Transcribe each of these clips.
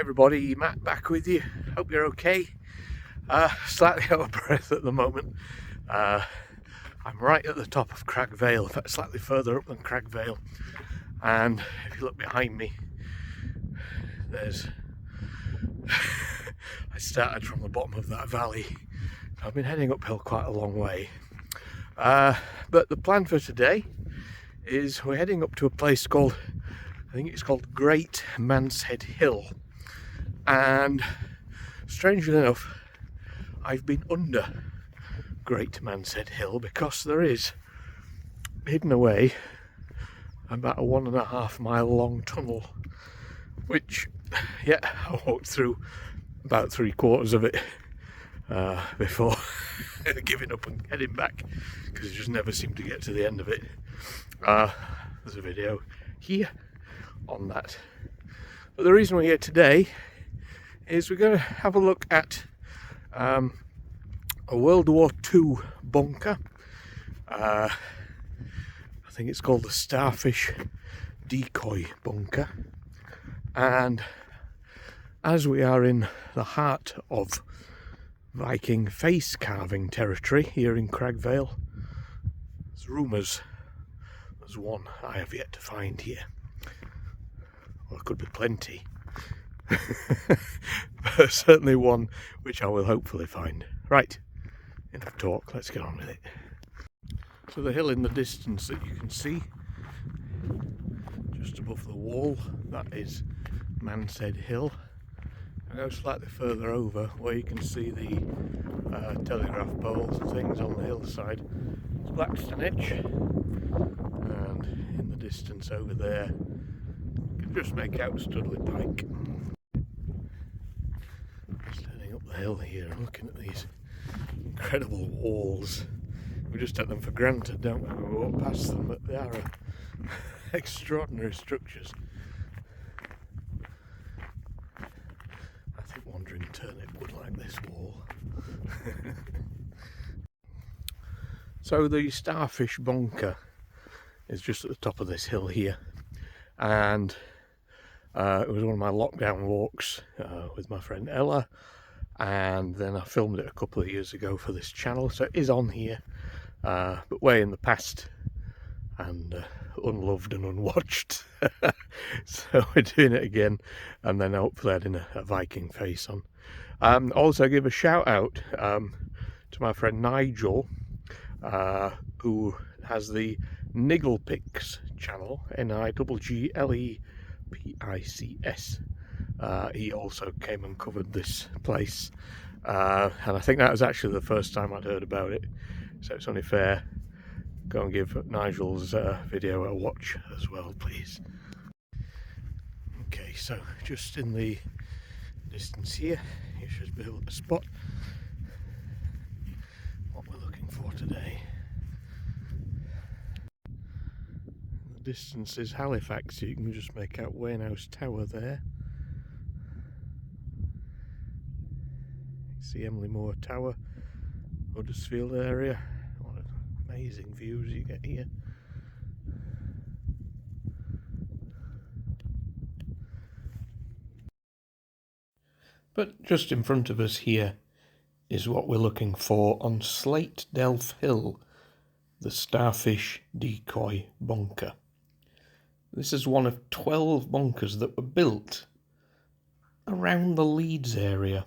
everybody, Matt back with you. Hope you're okay. Slightly out of breath at the moment. I'm right at the top of Cragg Vale, in fact slightly further up than Cragg Vale. And if you look behind me, there's... I started from the bottom of that valley. I've been heading uphill quite a long way. But the plan for today is we're heading up to a place called, I think it's called Great Manshead Hill. And strangely enough, I've been under Great Manshead Hill because there is, hidden away, about a 1.5 mile long tunnel, which, yeah, I walked through about 3/4 of it before giving up and heading back, because I just never seemed to get to the end of it. There's a video here on that. But the reason we're here today is we're going to have a look at a World War II bunker. I think it's called the Starfish Decoy Bunker. And as we are in the heart of Viking face carving territory here in Cragg Vale, there's rumours there's one I have yet to find here. Well, there could be plenty. But certainly one which I will hopefully find. Right, enough talk, let's get on with it. So the hill in the distance that you can see just above the wall, that is Manshead Hill. I go slightly further over where you can see the telegraph poles and things on the hillside. It's Blackstonich, and in the distance over there you can just make out Studley Pike. Just heading up the hill here and looking at these incredible walls. We just take them for granted, don't we? We walk past them, but they are extraordinary structures. I think wandering turnip would like this wall. So the Starfish Bunker is just at the top of this hill here, and it was one of my lockdown walks with my friend Ella, and then I filmed it a couple of years ago for this channel, so it is on here, but way in the past and unloved and unwatched. So we're doing it again, and then hopefully adding a Viking face on. Also give a shout out to my friend Nigel, who has the Nigglepics channel, Nigglepics. He also came and covered this place, and I think that was actually the first time I'd heard about it, so it's only fair. Go and give Nigel's video a watch as well, please. Okay, so just in the distance here, you should be able to spot what we're looking for today. The distance is Halifax, so you can just make out Warehouse Tower there. You see Emily Moore Tower, Huddersfield area. What amazing views you get here. But just in front of us here is what we're looking for on Slate Delph Hill, the Starfish Decoy Bunker. This is one of 12 bunkers that were built around the Leeds area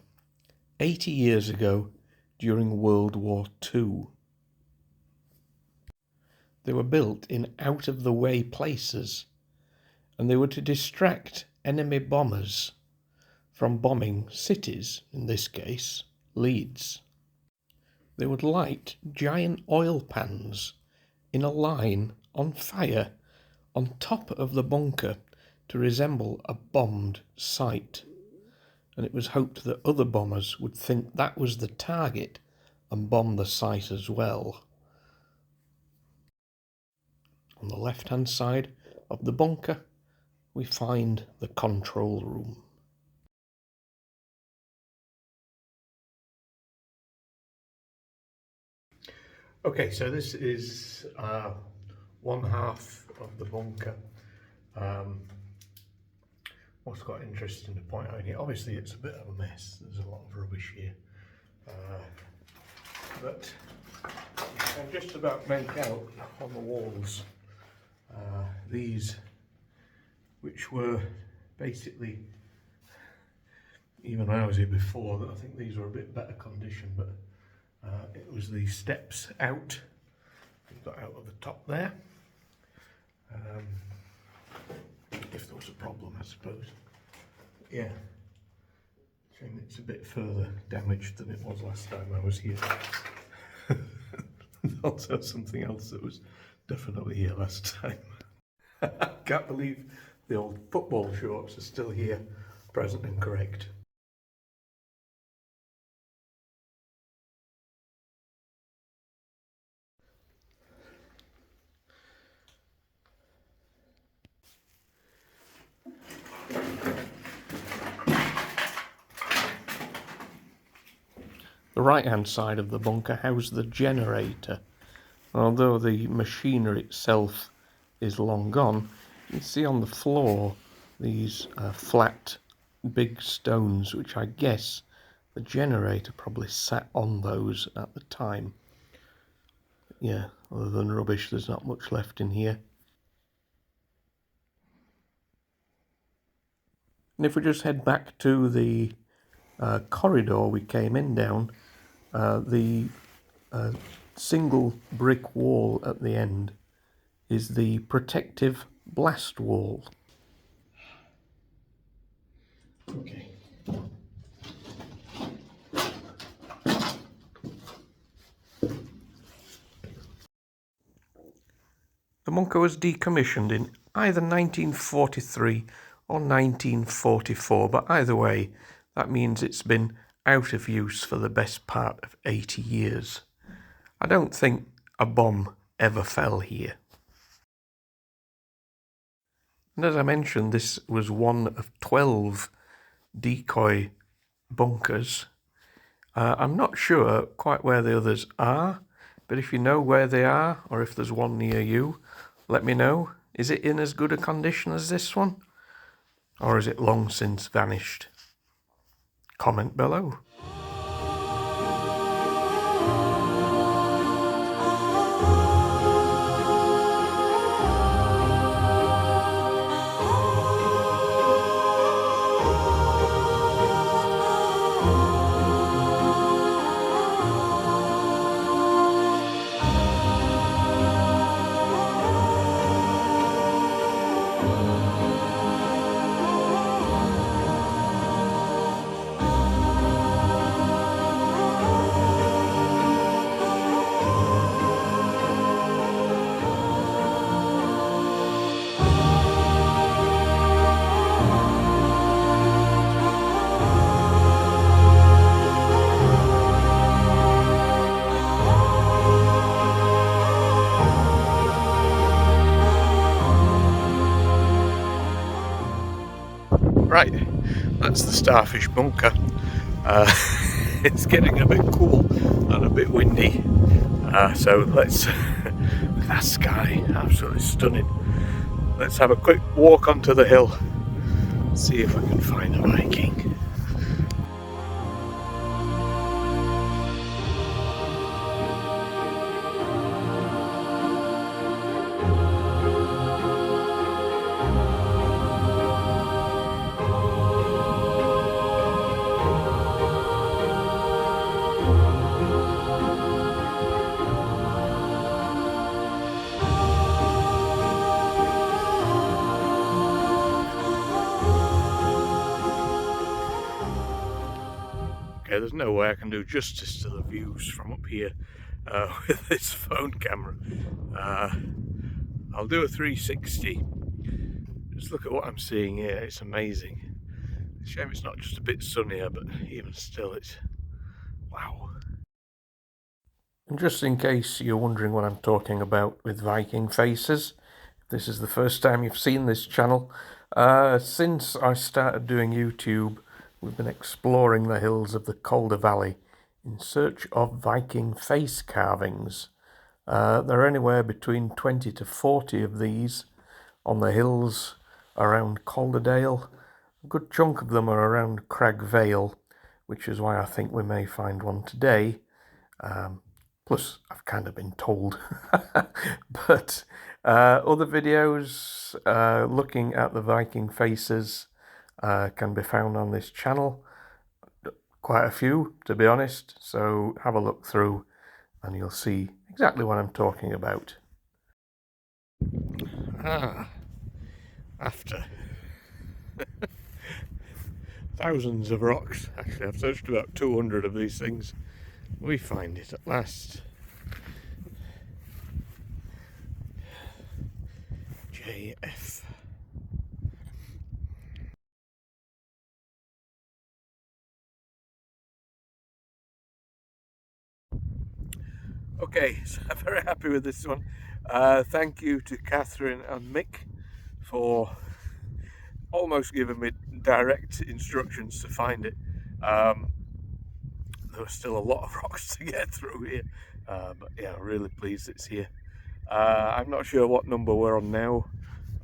80 years ago during World War II. They were built in out-of-the-way places, and they were to distract enemy bombers from bombing cities, in this case, Leeds. They would light giant oil pans in a line on fire on top of the bunker to resemble a bombed site, and it was hoped that other bombers would think that was the target and bomb the site as well. On the left-hand side of the bunker, we find the control room. Okay, so this is one half of the bunker. what's quite interesting to point out here, obviously it's a bit of a mess, there's a lot of rubbish here, but you can just about make out on the walls these, which were basically, even when I was here before, I think these were a bit better condition, but it was the steps out, you got out of the top there, if there was a problem, I suppose. Yeah, shame it's a bit further damaged than it was last time I was here. Also something else that was definitely here last time. I can't believe the old football shorts are still here, present and correct. The right-hand side of the bunker housed the generator. Although the machinery itself is long gone, you can see on the floor these flat big stones, which I guess the generator probably sat on those at the time. Yeah, other than rubbish, there's not much left in here. And if we just head back to the corridor we came in down, the single brick wall at the end is the protective blast wall. Okay. The bunker was decommissioned in either 1943 or 1944, but either way, that means it's been out of use for the best part of 80 years. I don't think a bomb ever fell here. And as I mentioned, this was one of 12 decoy bunkers. I'm not sure quite where the others are, but if you know where they are, or if there's one near you, let me know. Is it in as good a condition as this one? Or is it long since vanished? Comment below. Right, that's the Starfish Bunker. It's getting a bit cool and a bit windy, so let's, that sky, absolutely stunning. Let's have a quick walk onto the hill, see if we can find a Viking. There's no way I can do justice to the views from up here with this phone camera. I'll do a 360. Just look at what I'm seeing here, it's amazing. It's a shame it's not just a bit sunnier, but even still it's wow. And just in case you're wondering what I'm talking about with Viking faces, if this is the first time you've seen this channel, since I started doing YouTube, we've been exploring the hills of the Calder Valley in search of Viking face carvings. There are anywhere between 20 to 40 of these on the hills around Calderdale, A good chunk of them are around Cragg Vale, which is why I think we may find one today. Plus, I've kind of been told. But other videos looking at the Viking faces can be found on this channel. Quite a few, to be honest, so have a look through and you'll see exactly what I'm talking about. After thousands of rocks, actually I've searched about 200 of these things, we find it at last. JF. Okay, so I'm very happy with this one. Thank you to Catherine and Mick for almost giving me direct instructions to find it. There was still a lot of rocks to get through here, but yeah, really pleased it's here. I'm not sure what number we're on now.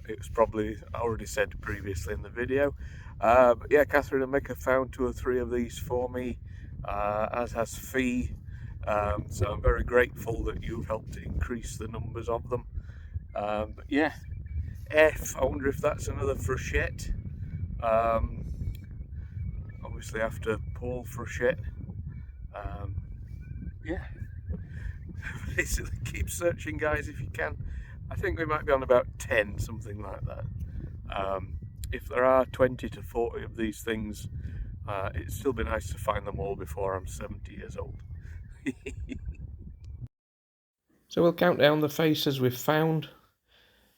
It was probably already said previously in the video. But yeah, Catherine and Mick have found 2 or 3 of these for me, as has Fee. So I'm very grateful that you've helped to increase the numbers of them. But yeah, F, I wonder if that's another Frechette. Obviously after Paul Frechette. Yeah, basically keep searching, guys, if you can. I think we might be on about 10, something like that. If there are 20 to 40 of these things, it'd still be nice to find them all before I'm 70 years old. So we'll count down the faces we've found.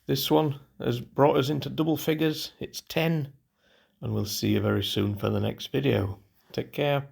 This one has brought us into double figures. It's 10, and we'll see you very soon for the next video. Take care.